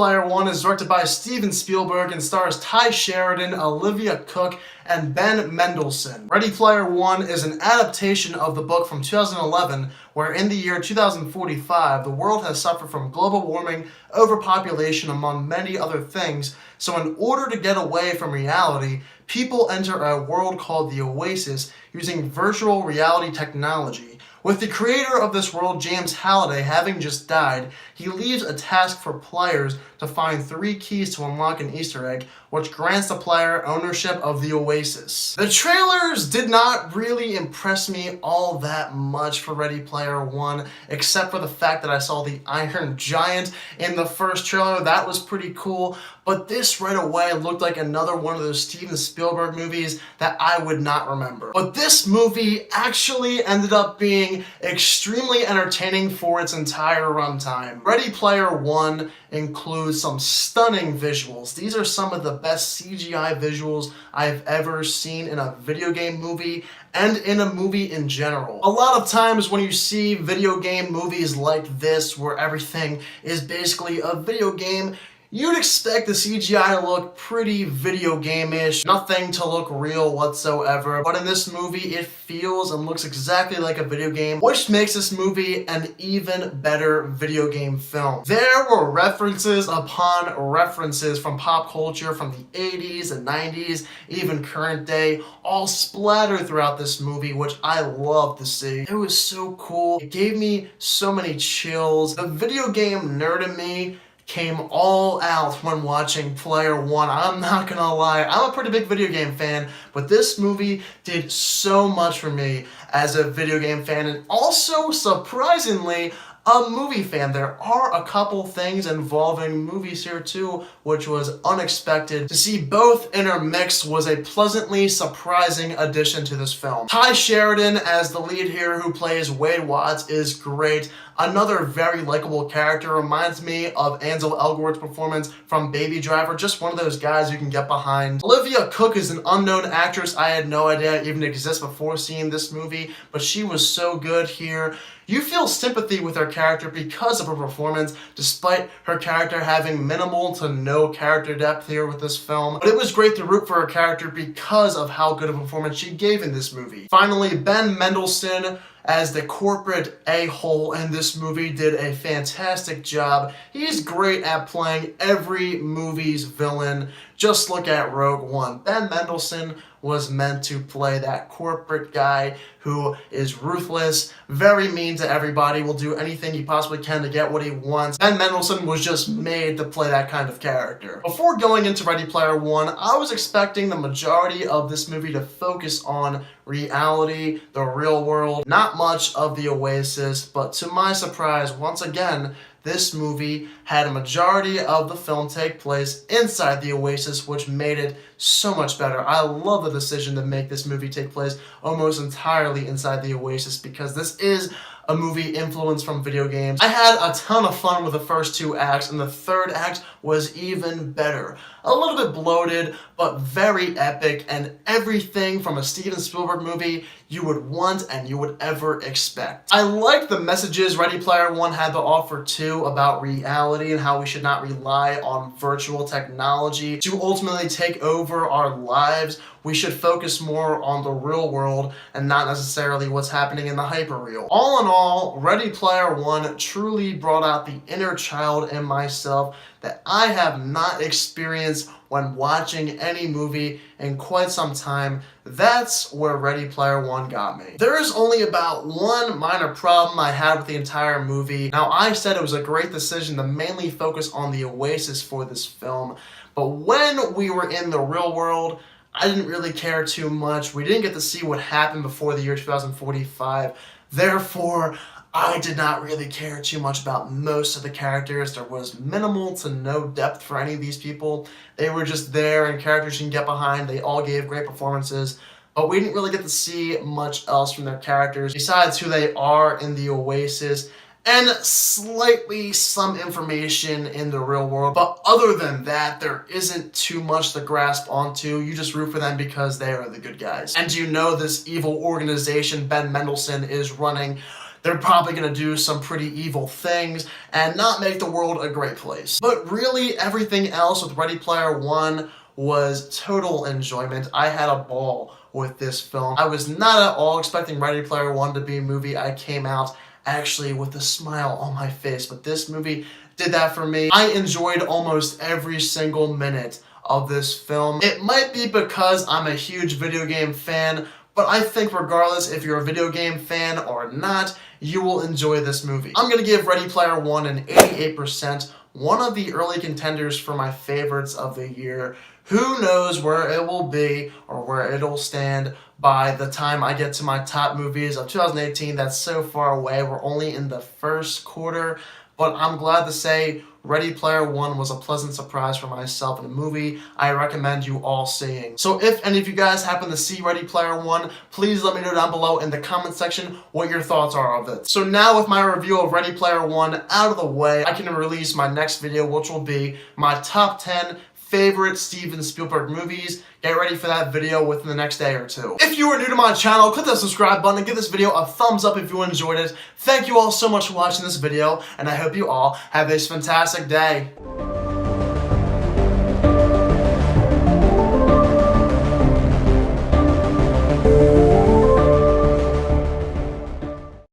Player One is directed by Steven Spielberg and stars Ty Sheridan, Olivia Cooke, and Ben Mendelsohn. Ready Player One is an adaptation of the book from 2011, where in the year 2045, the world has suffered from global warming, overpopulation, among many other things. So in order to get away from reality, people enter a world called the Oasis using virtual reality technology. With the creator of this world, James Halliday, having just died, he leaves a task for players to find 3 keys to unlock an Easter egg, which grants the player ownership of the Oasis. The trailers did not really impress me all that much for Ready Player One, except for the fact that I saw the Iron Giant in the first trailer. That was pretty cool, but this right away looked like another one of those Steven Spielberg movies that I would not remember. But this movie actually ended up being extremely entertaining for its entire runtime. Ready Player One includes some stunning visuals. These are some of the best CGI visuals I've ever seen in a video game movie and in a movie in general. A lot of times when you see video game movies like this, where everything is basically a video game, you'd expect the CGI to look pretty video game-ish, nothing to look real whatsoever, but in this movie it feels and looks exactly like a video game, which makes this movie an even better video game film. There were references upon references from pop culture from the 80s and 90s, even current day, all splattered throughout this movie, which I love to see. It was so cool. It gave me so many chills. The video game nerd in me came all out when watching Player One. I'm not gonna lie, I'm a pretty big video game fan, but this movie did so much for me as a video game fan, and also, surprisingly, a movie fan. There are a couple things involving movies here too, which was unexpected. To see both intermixed was a pleasantly surprising addition to this film. Ty Sheridan as the lead here, who plays Wade Watts, is great. Another very likable character, reminds me of Ansel Elgort's performance from Baby Driver, just one of those guys you can get behind. Olivia Cooke is an unknown actress. I had no idea even exists before seeing this movie, but she was so good here. You feel sympathy with her character because of her performance, despite her character having minimal to no character depth here with this film. But it was great to root for her character because of how good a performance she gave in this movie. Finally, Ben Mendelsohn as the corporate a-hole in this movie did a fantastic job. He's great at playing every movie's villain. Just look at Rogue One. Ben Mendelsohn was meant to play that corporate guy who is ruthless, very mean to everybody, will do anything he possibly can to get what he wants. Ben Mendelsohn was just made to play that kind of character. Before going into Ready Player One, I was expecting the majority of this movie to focus on reality, the real world, not much of the Oasis, but to my surprise, once again, this movie had a majority of the film take place inside the Oasis, which made it so much better. I love the decision to make this movie take place almost entirely inside the Oasis, because this is a movie influenced from video games. I had a ton of fun with the first 2 acts, and the third act was even better. A little bit bloated, but very epic, and everything from a Steven Spielberg movie you would want and you would ever expect. I liked the messages Ready Player One had to offer too about reality and how we should not rely on virtual technology to ultimately take over our lives. We should focus more on the real world and not necessarily what's happening in the hyperreal. All in all, Ready Player One truly brought out the inner child in myself that I have not experienced when watching any movie in quite some time. That's where Ready Player One got me. There is only about one minor problem I had with the entire movie. Now, I said it was a great decision to mainly focus on the Oasis for this film, but when we were in the real world, I didn't really care too much. We didn't get to see what happened before the year 2045. Therefore, I did not really care too much about most of the characters. There was minimal to no depth for any of these people. They were just there and characters you can get behind. They all gave great performances, but we didn't really get to see much else from their characters besides who they are in the Oasis and slightly some information in the real world. But other than that, there isn't too much to grasp onto. You just root for them because they are the good guys. And you know this evil organization Ben Mendelsohn is running they're probably going to do some pretty evil things and not make the world a great place. But really, everything else with Ready Player One was total enjoyment. I had a ball with this film. I was not at all expecting Ready Player One to be a movie. I came out actually with a smile on my face, but this movie did that for me. I enjoyed almost every single minute of this film. It might be because I'm a huge video game fan, but I think regardless if you're a video game fan or not, you will enjoy this movie. I'm gonna give Ready Player One an 88%, one of the early contenders for my favorites of the year. Who knows where it will be or where it'll stand by the time I get to my top movies of 2018. That's so far away. We're only in the first quarter, but I'm glad to say Ready Player One was a pleasant surprise for myself and a movie I recommend you all seeing. So if any of you guys happen to see Ready Player One, please let me know down below in the comment section what your thoughts are of it. So now with my review of Ready Player One out of the way, I can release my next video, which will be my top 10 favorite Steven Spielberg movies. Get ready for that video within the next day or two. If you are new to my channel, click that subscribe button and give this video a thumbs up if you enjoyed it. Thank you all so much for watching this video, and I hope you all have a fantastic day.